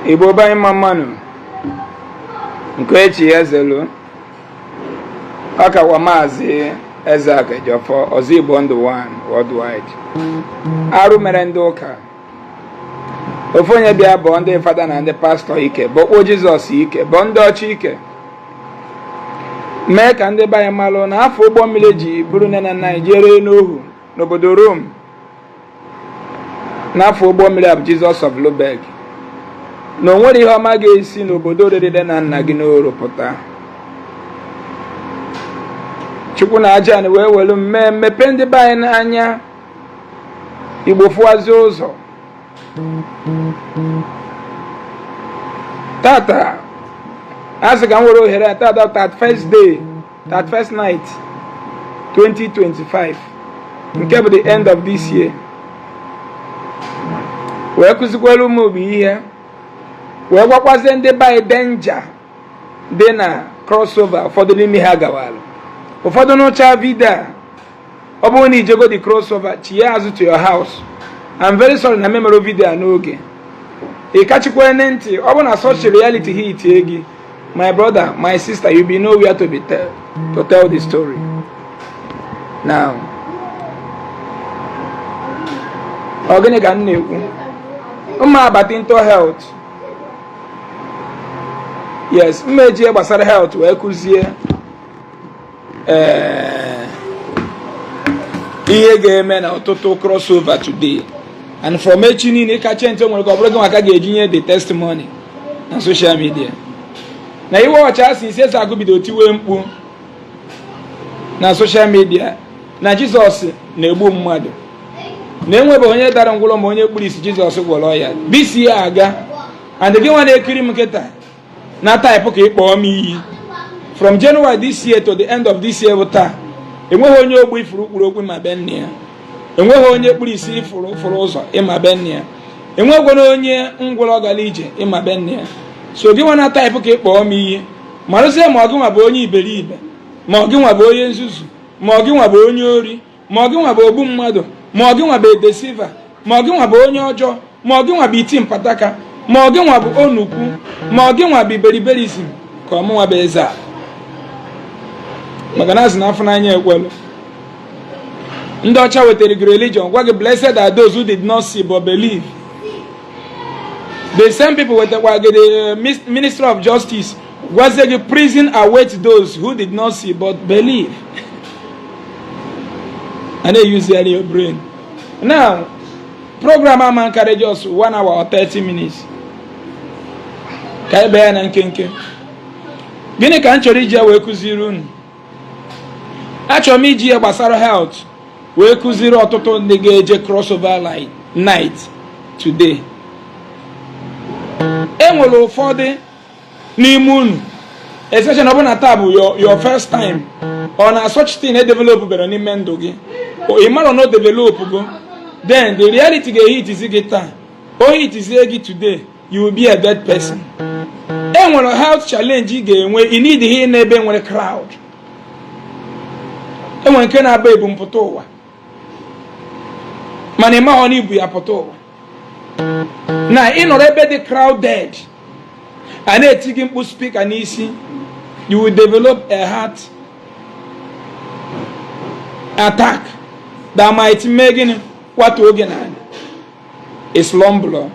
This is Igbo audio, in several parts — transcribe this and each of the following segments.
Igbo by Mamanu Nkwechi Ezelu Akawa Mazi Ezeaku for Ozigbo Ndi One worldwide. Arụ mere ndị ụka. Ofu onye bịa bụ ndị fada na ndị pastọ ike, bụkwa Jizọs ike, bụ ndị ọchị ike. Mee ka ndị banye malụ na afọ ụgbọ mmiri ji buru nne na Naịjirịa n'ohu n'obodo Rome. N'afọ ụgbọ mmiri a bụ Jizọs of Lubeg. Na o nwere ihe ọma ga-esi n'obodo oriri na nna gị n'oro pụta. Chukwu na aja na wee welu mmepe ndị be anyị n'anya. Igbo fụwazi ụzọ. Tata asị ka m were ohere tata 31st day 31st night 2025 nke bụ the end of this year. Wee kụzikwelu ụmụ bụ ihe wee gwakwazie ndị be anyị danger dị na crossover ụfọdụ n'ime ha gawalụ. Ụfọdụ n'ụcha vidio a ọ bụrụ na ijego the crossover chi ya azụ to your house. I'm very sorry na memero video a n'oge. Ị kachikwa ntị ọ bụ na such reality hit gị. My brother, my sister, you be nowhere to tell the story. Now, ogene ka m na-ekwu. Ụmụ abata into health. Yes, mmeji gbasara health wee kụzie ihe ga-eme na ọtụtụ crossover today. And from echi niile kacha ntị nwere ka ọ bụrụ gị maka ga-ejinye the testimony na social media. Na iwe ọcha asị isi Ezeaku bido tiwe mkpu na social media na Jizọs na-egbu mmadụ. Na enwebe onye dara ngwụlọ ma onye kpuru isi Jizọs gwọrọ ya. Bisi ya aga. And gị nwa na-ekiri m nkịta na type ka ịkpọọ m iyi. From January this year to the end of this year bụ taa. Enweghị onye ogbu ifuru kwuru okwu ma be nne ya. Enweghị onye kpuru isi fụrụ ụzọ ịma be nne ya. Enweghị onye ngwụrọ gara ije ịma be nne ya. So gị nwa na type ka ịkpọọ m iyi. Marụzie ma ọ gị nwa bụ onye iberibe, ma ọ gị nwa bụ onye nzuzu, ma ọ gị nwa bụ onye ori, ma ọ gị nwa bụ ogbu mmadụ, ma ọ gị nwa bụ edesiva, ma ọ gị nwa bụ onye ọjọọ, ma ọ gị nwa bụ iti mpataka, ma ọ gị nwa bụ onukwu, ma ọ gị nwa bụ iberiberizm ka ọmụnwa bụ eze a. Maka na azụ n'afọ n'anya ekwelu. Ndị ọcha wetara gị religion gwa gị blessed are those who did not see but believe. The same people wetara gị the Minister of Justice gwazie gị prison await those who did not see but believe. And they use your brain. Now, program am encourage us 1 hour or 30 minutes. Ka ebe ya na nkenke. Gịnị ka m chọrọ iji wee kụziri unu? Achọrọ m iji ya gbasara health wee kụziri ọtụtụ ndị ga-eje crossover night today. Enwere ụfọdụ n'ime unu, especially ọ bụ na taa bụ your first time or na such thing develop bere n'ime ndụ gị. Ị mara no develop go, then the reality ga-ehit isi gị taa. O hit isi gị today, you will be a dead person. Enwere health challenge ị ga-enwe, ị need ihe n'ebe nwere crowd. Enwere nke na-aba ebu mpụta ụwa. Mana ịma ọ n'ibu ya pụta ụwa. Na ị nọrọ ebe dị crowded, a na-eti gị mkpu speaker n'isi, you will develop a heart attack that might make gịnị kwatu oge na a slumber.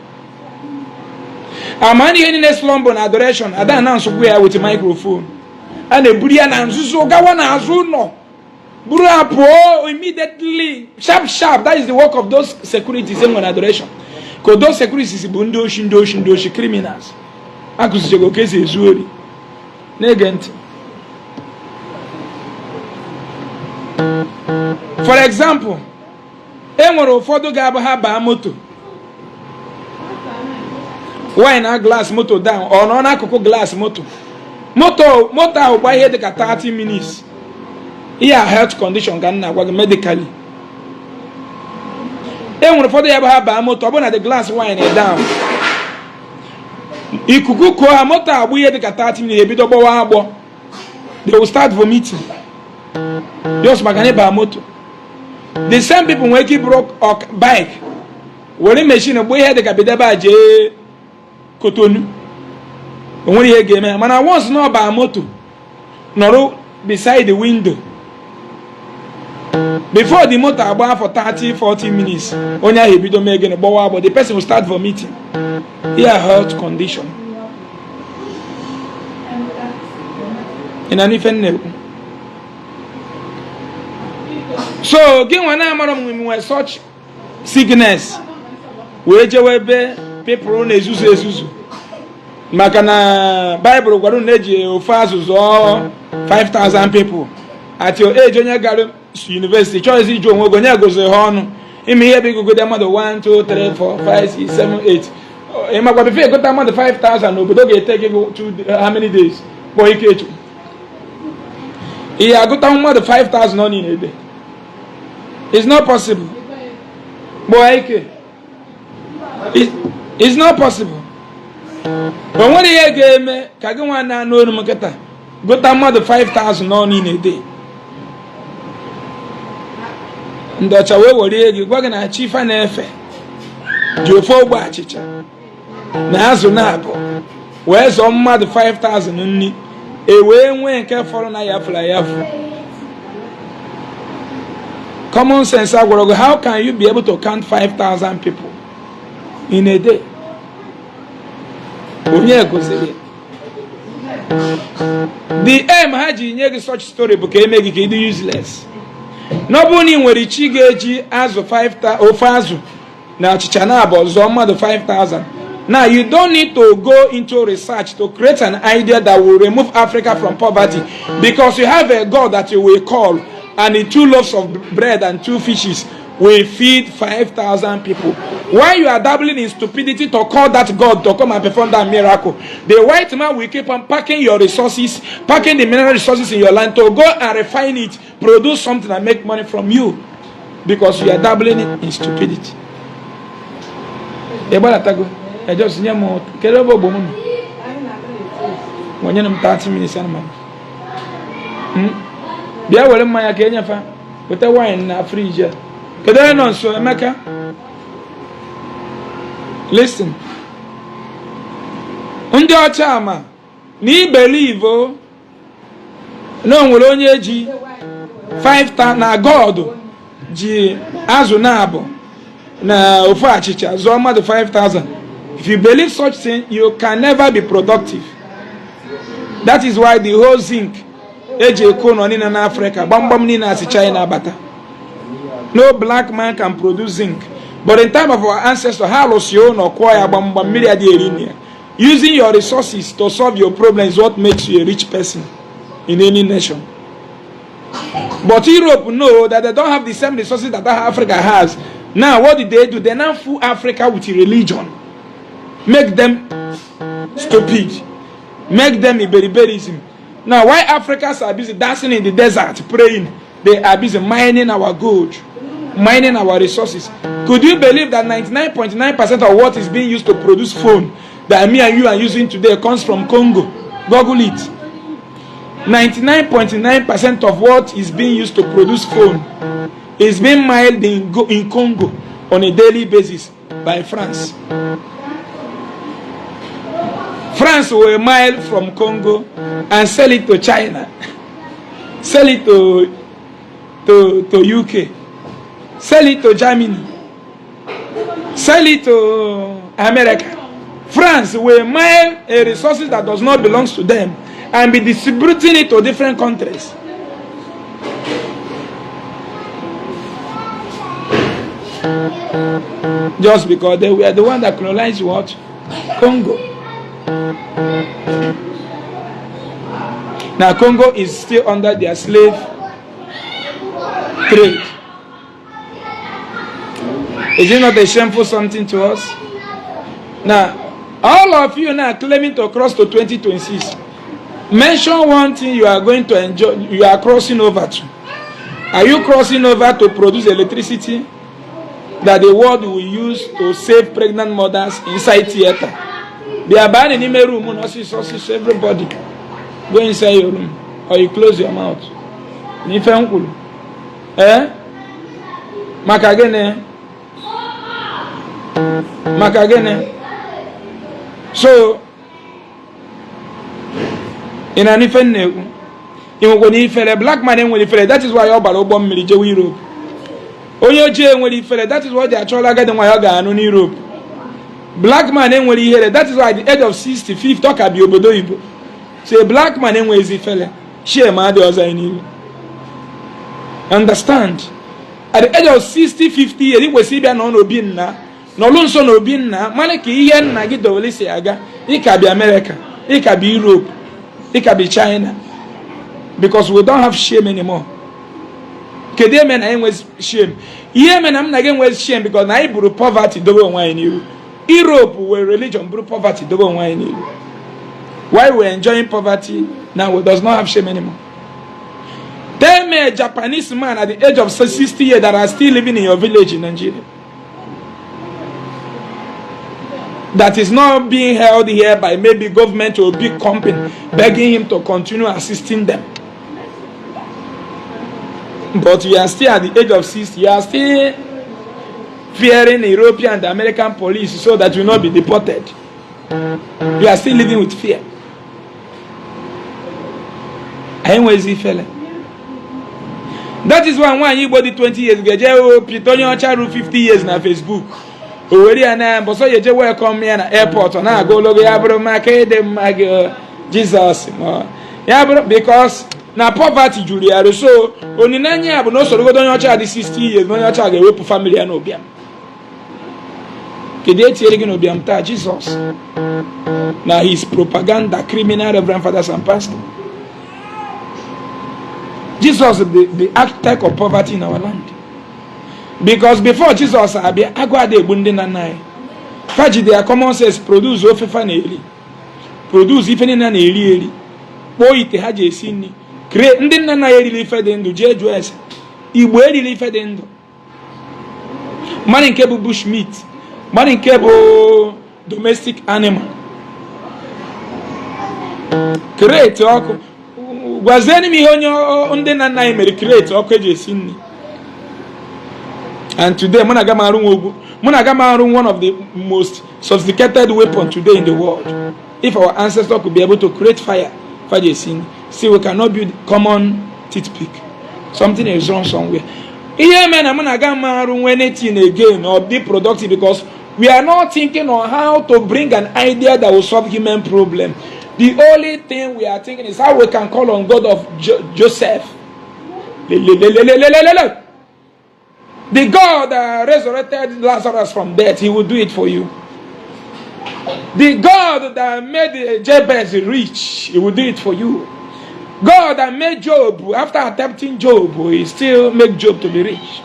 Ama ihe niile slumber na adoration ada na nsogbu ya with microphone. A na-eburu ya na nzuzo gawa na azụ ụlọ. Buru apụọ immediately sharp. That is the work of those securities in adoration. Because those securities bụ ndị oshi criminals. Akụzichego ka esi ezu ori. Na-ege ntị. For example, enwere ụfọdụ ga-abụ ha baa moto. Why na glass moto down or nọ n'akụkụ glass moto. Moto ahụ gba ihe dịka 30 minutes. Ihe a health condition ka m na-agwa gị medically. Enwere ụfọdụ ya bụ ha baa moto ọ bụ na the glass wine down. Ikuku kụọ ha moto agbụ ihe dịka 30 minutes ebido gbawa agbọ. They will start vomiting. Just maka na ịba moto. The same people nwere ike broke bike. Were machine gbuo ihe dịka bidebe a jee Cotonou. When you get me, man, I once know about moto. Noro beside the window. Before the motor about for 30-40 minutes, only he be don't make any bow, but the person will start vomiting. Here health condition. In an event. So, again, when I'm with such sickness, we people on Ezuzu. Makana Bible gwaru neji ofazu or 5,000 people. At your age, on your university, choice is John Wogonia goes a horn. In me, here, go down the 1, 2, 3, 4, 5, 6, 7, 8. In my God, go down the 5,000, no, but don't get taken to how many days? Boy, he I go down more than 5,000 on in a day. It's not possible. Boy, it's not possible. But when he gave me, Kagawana no Makata, go down more than 5,000 on in a day. And that's a way we're going to achieve an effort. You fall by chicha. Nazo where's on more than 5,000 only? A way when careful and I have. Common sense, how can you be able to count 5,000 people in a day? The aim had such story became useless. Nobody when the chigeji as of 5,000 or Fazu now Chichanabo Zoma the 5,000. Now you don't need to go into research to create an idea that will remove Africa from poverty, because you have a God that you will call, and the 2 loaves of bread and 2 fishes will feed 5,000 people. Why you are dabbling in stupidity to call that God to come and perform that miracle? The white man will keep on packing your resources, packing the mineral resources in your land to go and refine it, produce something and make money from you, because you are dabbling in stupidity. I just need more. Kerebo bomu. When you 30 minutes, Bia wale mmanya ka enyefa wete wine na fridge. Kedu no so Emeka? Listen. Ndị ọcha ama ni believe no nwere onye ji 5,000 na God ji azụ na abo na ofu achicha zo mmadụ 5,000. If you believe such thing, you can never be productive. That is why the whole zinc in Africa, China, no black man can produce zinc. But in time of our ancestors, using your resources to solve your problem is what makes you a rich person in any nation. But Europe know that they don't have the same resources that Africa has. Now, what did they do? They now fool Africa with religion. Make them stupid. Make them Iberiberism. Now, why Africans are busy dancing in the desert, praying, they are busy mining our gold, mining our resources. Could you believe that 99.9% of what is being used to produce phone that me and you are using today comes from Congo? Google it. 99.9% of what is being used to produce phone is being mined in Congo on a daily basis by France. France will mine from Congo and sell it to China, sell it to UK, sell it to Germany, sell it to America. France will mine a resources that does not belong to them and be distributing it to different countries. Just because they were the one that colonized what? Congo. Now Congo is still under their slave trade. Is it not a shameful something to us? Now, all of you now claiming to cross to 2026. Mention one thing you are going to enjoy, you are crossing over to. Are you crossing over to produce electricity that the world will use to save pregnant mothers inside theater? They are banning in a room, everybody. Go inside your room or you close your mouth. Makagene. So, in an ifene, when he fell a black man when he fell, that is why all Balobom Military Europe. Onyo J when he fell, that is why they are trying to get them in Europe. Black man when he heard that is why at the age of 65 talk about Obodo Igbo. Say black man when he fell, share my others in you. Understand? At the age of 60, 50 years, it was Sibia non obinna, no lunson obinna, Malaki yen Nagido Lisiaga, it can be America, it can be Europe, it can be China. Because we don't have shame anymore. Kedemen I was shame. Yemen I'm not again with shame because I brew poverty double wine you. Europe where religion brew poverty double wine you. Why we're enjoying poverty now we does not have shame anymore. Tell me a Japanese man at the age of 60 years that are still living in your village in Nigeria. That is not being held here by maybe government or big company begging him to continue assisting them. But you are still at the age of 60, you are still fearing European and American police so that you will not be deported. You are still living with fear. That is why one Igbo 20 years ago, Pitonio Charu 50 years na Facebook. Already and but so you just welcome me at the airport and I go look at Jesus. Yeah, because na poverty Julia so only 9 years but no so go don your 60 years no your child get family and obiam. Kede tie again obiam ta Jesus. Now his propaganda criminal reverend fathers and pastors. Jesus the architect of poverty in our land. Because before Jesus abia agwa de bunde na nai. Faji their common sense produce ofefa na eli. Produce ifeni na eli. Bo ite ha je sini. Create ndị nna na erili ife dị ndụ jee jụọ ese Igbo erili ife dị ndụ mmadụ nke bụ bushmeat mmadụ nke bụ domestic animal create ọkụ gwazieni m ihe onye ndị nna nna anyị mere create ọkụ eji esi nri. And today mụ na aga m arụ one of the most sophisticated weapon today in the world. If our ancestors could be able to create fire esi nri. See, we cannot build common toothpick. Something is wrong somewhere. Here, man, I'm not going to anything again or be productive because we are not thinking on how to bring an idea that will solve human problem. The only thing we are thinking is how we can call on God of Joseph. The God that resurrected Lazarus from death, he will do it for you. The God that made Jabez rich, he will do it for you. God that made Job, after attempting Job, he still made Job to be rich.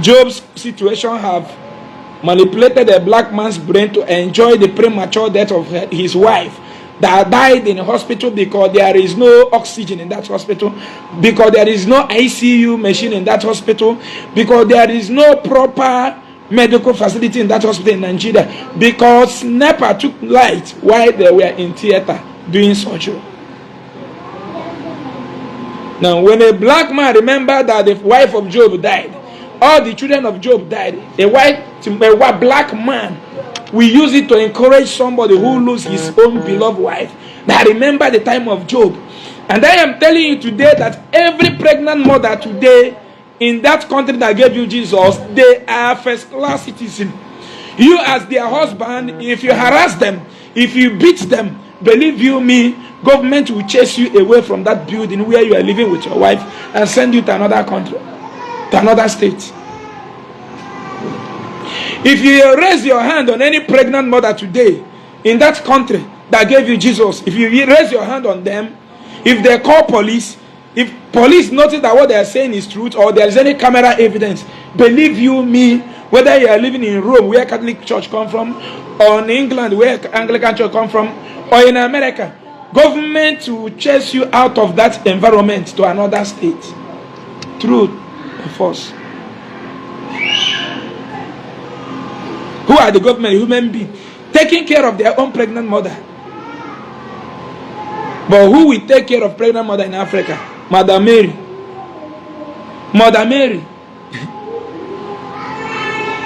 Job's situation have manipulated a black man's brain to enjoy the premature death of his wife that died in a hospital because there is no oxygen in that hospital, because there is no ICU machine in that hospital, because there is no proper medical facility in that hospital in Nigeria, because NEPA took light while they were in theater doing surgery. Now, when a black man remembered that the wife of Job died, all the children of Job died, a white black man, we use it to encourage somebody who loses his own beloved wife. Now, remember the time of Job. And I am telling you today that every pregnant mother today in that country that gave you Jesus, they are first-class citizens. You as their husband, if you harass them, if you beat them, believe you me, government will chase you away from that building where you are living with your wife and send you to another country, to another state. If you raise your hand on any pregnant mother today in that country that gave you Jesus, if you raise your hand on them, if they call police, if police notice that what they are saying is truth or there is any camera evidence, believe you me, whether you are living in Rome where Catholic Church come from, or in England where Anglican Church come from, or in America, government will chase you out of that environment to another state. Truth or false? Who are the government? Human beings taking care of their own pregnant mother. But who will take care of pregnant mother in Africa? Mother Mary. Mother Mary.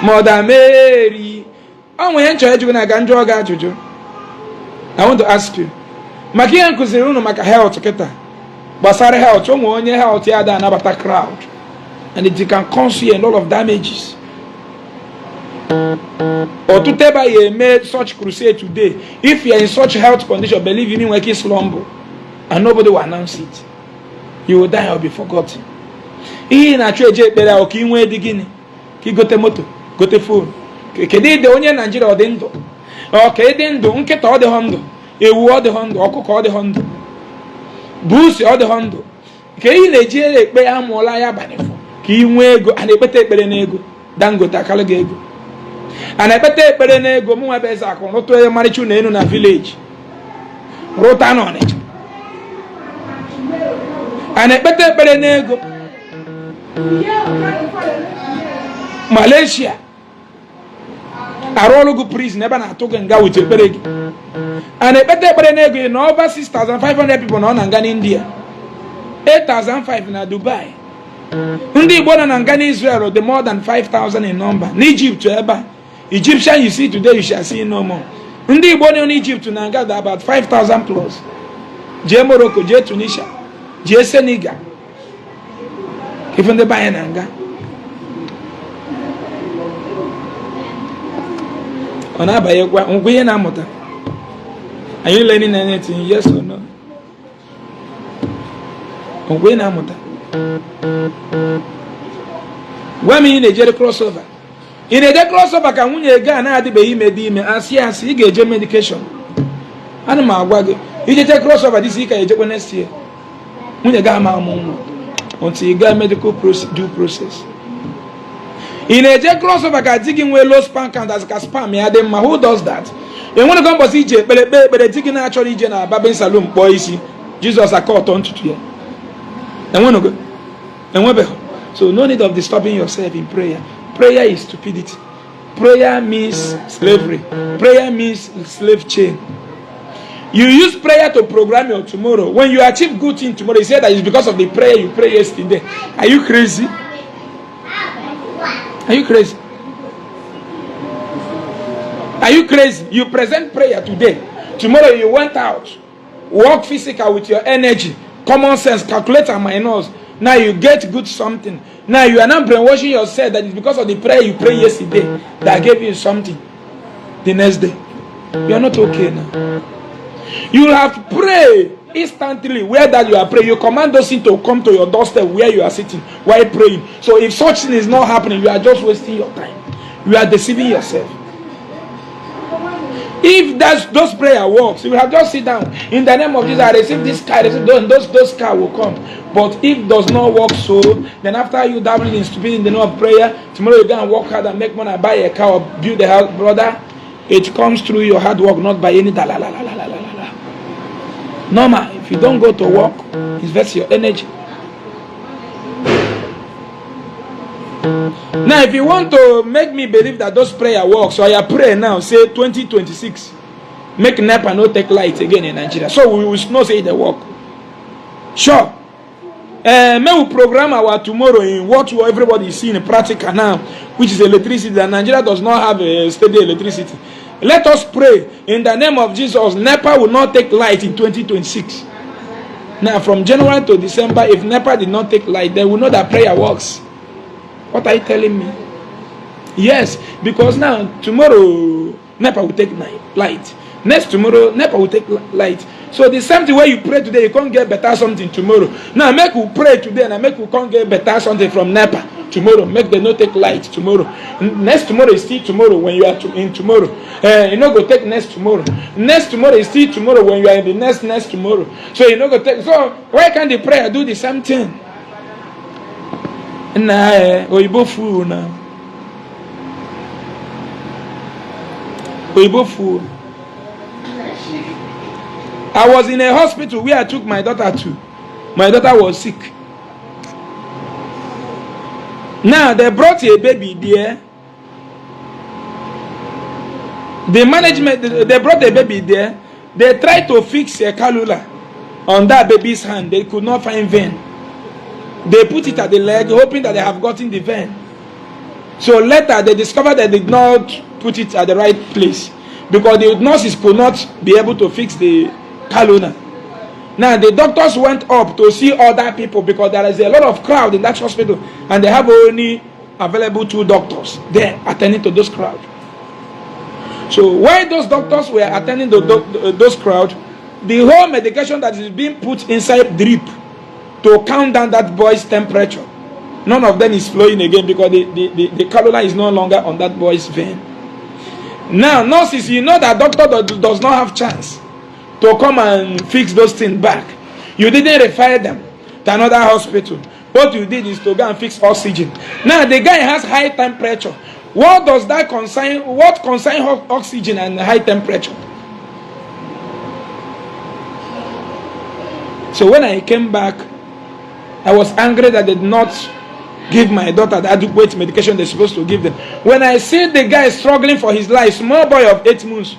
Mother Mary. I want to ask you. Makia nkuzirunu maka health kita. Basara health, onye health ya da anabata crowd. And it can cause you a lot of damages. Or to tell you made such crusade today. If you are in such health condition, believe me, when it's slumber, and nobody will announce it, you will die or be forgotten. Hii na chweje bere okinwe digini. Ki gote moto, gote phone. Kedi de onye Nigeria odendo. Okay, dendo nketa ode hondo. Ewu ode hondo, okuko ode hondo. Busi ode hondo. Ke hii Nigeria ekpe amola ya banefo. Ki inwe ego, ana ekpete ekpere na ego. Dangote akala ge ego. Ana ekpete ekpere na ego mu ebe Ezeaku roto e marichu na enu na village. Rota no ne. Ana ekpete ekpere na ego. Malaysia arologu prison ebe na atoge nga with ekperegi and ekpere nego na over 6,500 people na nga in India, 8,500 na Dubai. Ndi Igbo na nga in Israel the more than 5,000 in number. In Egypt ebe Egyptian you see today you shall see no more. Ndi Igbo in Egypt na nga about 5,000 plus. Je Morocco, je Tunisia, je Senegal. Even the Bayananga. Are you learning anything? Yes or no? When in a jet crossover. In a jet crossover, can win a gun at the bay medime as yes, he get medication. Animal waggy. You just crossover this week next year. When you got my until you get medical due process. In a jet crossover, I digging away low span count as a spam. Who does that? And when you come to see J, but the digging actually general Babin Saloon, boys, Jesus are caught on to you. And when you go, and when so no need of disturbing yourself in prayer. Prayer is stupidity. Prayer means slavery. Prayer means slave chain. You use prayer to program your tomorrow. When you achieve good thing tomorrow, you say that it's because of the prayer you prayed yesterday. Are you crazy? Are you crazy? Are you crazy? You present prayer today. Tomorrow you went out. Work physical with your energy. Common sense. Calculate and minus. Now you get good something. Now you are not brainwashing yourself that it's because of the prayer you prayed yesterday that gave you something the next day. You are not okay now. You will have to pray instantly where that you are praying. You command those things to come to your doorstep where you are sitting while praying. So if such thing is not happening, you are just wasting your time. You are deceiving yourself. If those prayer works, you will have just sit down. In the name of Jesus, I receive this car, those car will come. But if it does not work so, then after you dabbling in stupidity in the name of prayer, tomorrow you go and work hard and make money, buy a car or build a house, brother. It comes through your hard work, not by any normal. If you don't go to work, invest your energy. Now, if you want to make me believe that those prayer works, so I pray now, say 2026, make NEPA no take light again in Nigeria. So we will not say they work. Sure. May we program our tomorrow in what everybody is seeing in practical now, which is electricity, that Nigeria does not have a steady electricity. Let us pray in the name of Jesus. NEPA will not take light in 2026. Now, from January to December, if NEPA did not take light, then we know that prayer works. What are you telling me? Yes, because now, tomorrow, NEPA will take light. Next tomorrow, NEPA will take light. So the same thing where you pray today, you can't get better something tomorrow. Now, make you pray today and make you can't get better something from NEPA tomorrow. Make them not take light tomorrow. Next tomorrow is still tomorrow when you are in tomorrow. You know go take next tomorrow. Next tomorrow is still tomorrow when you are in the next tomorrow. So you know go take. So why can't the prayer do the same thing? Nah, Oyibo fool now. Oyibo fool. I was in a hospital where I took my daughter to. My daughter was sick. Now they brought a baby there. The management, they brought a baby there. They tried to fix a cannula on that baby's hand. They could not find vein. They put it at the leg, hoping that they have gotten the vein. So later they discovered that they did not put it at the right place, because the nurses could not be able to fix the colonna. Now the doctors went up to see other people, because there is a lot of crowd in that hospital, and they have only available 2 doctors there attending to those crowd. So while those doctors were attending to those crowd, the whole medication that is being put inside drip to calm down that boy's temperature, none of them is flowing again, because the cannula is no longer on that boy's vein. Now nurses, you know that doctor does not have chance to come and fix those things back. You didn't refer them to another hospital. What you did is to go and fix oxygen. Now the guy has high temperature. What does that concern? What concerns oxygen and high temperature? So when I came back, I was angry that they did not give my daughter the adequate medication they're supposed to give them. When I see the guy struggling for his life, small boy of 8 months,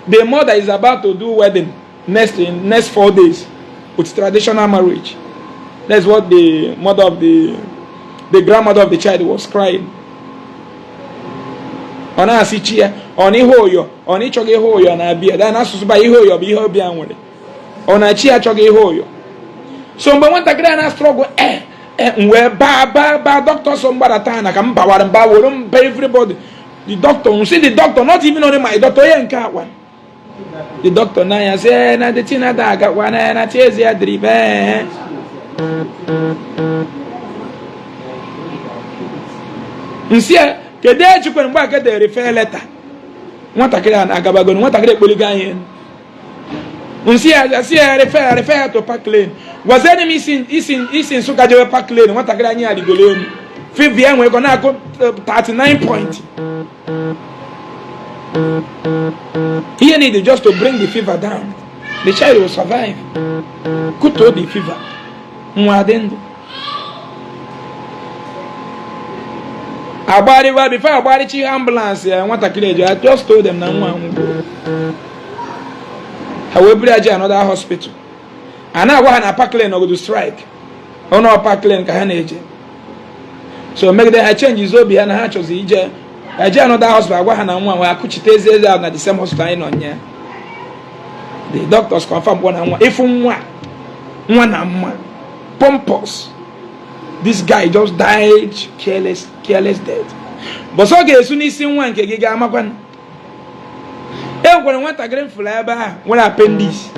the mother is about to do wedding next 4 days with traditional marriage. That's what the mother of the grandmother of the child was crying. Ona asichia, oni hoyo, oni choge hoyo na bia. Dan asusuba ihoyo bi iho bia nwere. Ona chi achoge hoyo. So mgbe nwata kire na struggle nwe ba doctor so mgbara ta na ka mbawara mba woro mba everybody. The doctor, you see the doctor, not even only my doctor ye nka one. The doctor na ya say na the tina da ga wana na chezi ya drive. Nsia kede chukwu mgbe aka de refer letter nwata kire na agabago nwata kire kpoliga yen nsia sia refer to park lane was enemy isin so kaje park lane nwata kire anya adigolo enu fever enwe go na go 39 point. He needed just to bring the fever down. The child will survive. Could hold the fever. Mwadendo. Before I chi ambulance, I want to kill you. I just told them now. I will bring another hospital. And now I want park lane or go to strike. Oh no, park lane can so make the change is obi and hatch of the I another hospital. I could chiteze out at the same hospital on here. The doctors confirm one and one. If one and one pompous. This guy just died careless death. But so get soon as one can get Amakwan. When want a grand flavor, when appendix.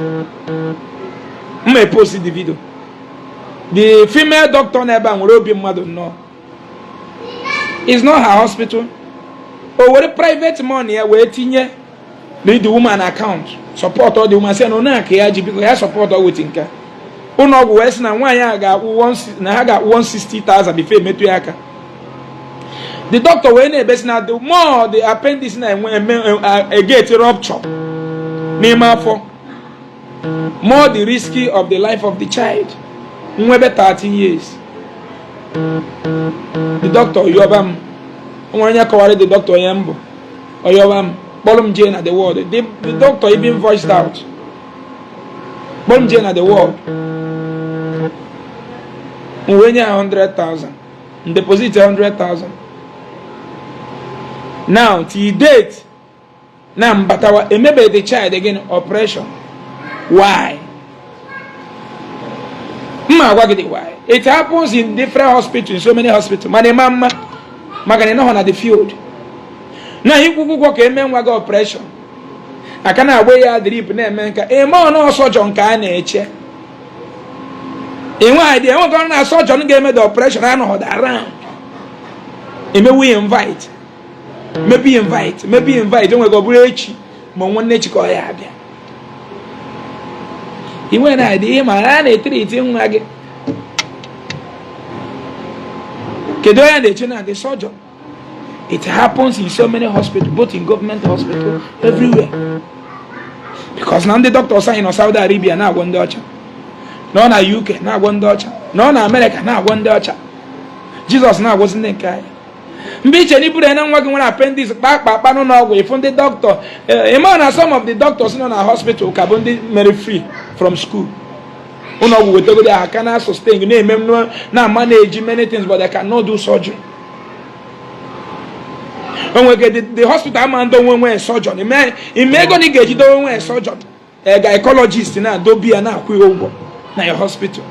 May post the video. The female doctor never will be mother no. It's not her hospital. Or what a private money waiting here. Need the woman account. Support all the woman say no na KG because I support all waiting ka. Uno West na one ya got 160,000 before me to yaka. The doctor when e best na the more the appendix na a get rupture. Name for more the risky of the life of the child. Mwebe 13 years. The doctor Yobam Mwanya Kawari the doctor Yambo or Yobam Bolum Jane at the ward. The doctor even voiced out. Bolum Jane at the ward. Mwenya 100,000. Deposit 100,000. Now till date. Now but maybe the child again operation. Why? Why? It happens in different hospitals, so many hospitals. Mama, Magani no on the field. Now you go work a man waga operation. I cannot weigh a drip name. A man no surgeon can nature. In why they won't go on a surgeon game the operation. I know that around. And maybe we invite. Maybe invite. Don't we go breach? One nature call ya. He went I did my treat him again. Kedoya de China the surgeon. It happens in so many hospitals, both in government hospitals, everywhere. Because now the doctors are in Saudi Arabia now one Dutch. No na UK now one Dutch. No na America now one Dutch. Jesus now wasn't the guy. Mbiche ni put na working when appendix back no away from the doctor. Some of the doctors in our hospital carbon very free from school. Uno we go there cannot sustain you name now manage many things but they cannot do surgery. the hospital man don't want a surgeon. Imagine get don't want a surgeon. A gynecologist na do be na akwi ogo na your hospital.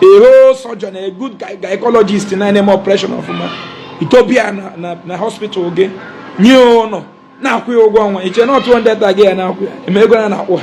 A whole surgeon, a good gynecologist na name operation of woman. Ethiopia na hospital again. No. Na akwi ogo nwa. Iche not 200 again na akwi. Imagine na akwa.